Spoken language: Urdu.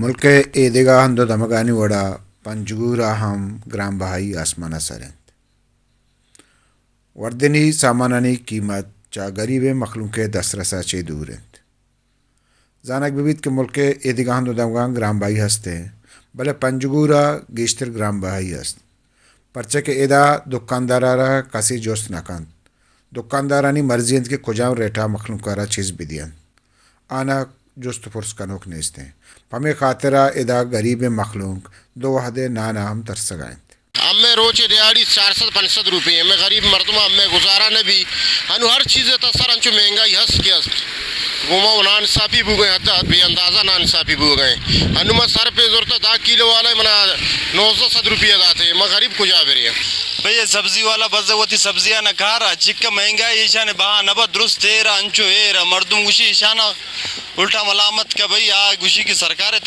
ملک ایدگا ہندو دمگانی وڑا پنجگورا ہم گرام بہائی آسمانہ سرند وردنی سامانانی قیمت چا غریب مخلوق دسترسا چے دورند زانک ببیت کے ملک ایدگا ہندو دمگان گرام بہائی ہستے بلے پنجگورا گیشتر گرام بہائی ہست پرچہ کے ایدا دکاندارارا کسی جوست نکند دکاندارانی مرضی اند کے کجاؤں ریٹا مخلوقارا چیز بدین آنا جست پرس کنوک نیستے پمی خاطرہ ادا غریب مخلوق دو وحدے نانا ہم ترسگائیں ہمیں روچ دیہڑی 400-500 روپے ہمیں غریب مردمہ ہمیں گزارا نبی ہنو ہر چیز تسر انچو مہنگائی ہس کی ہست گوما نان صافی بو گئے حد بے اندازہ نان صافی بو گئے ہنو میں سر پہ زورتا دا کیلو والا منا 900 روپیہ داتے میں غریب کجا بریا بھئی سبزی والا بزوتی سبزیاں نہ کھارا چکا مہنگائی ایشان بہا نبا درست تیرا انچو ایرا مردم گوشی ایشانا الٹا ملامت کا بھئی آگ گوشی کی سرکار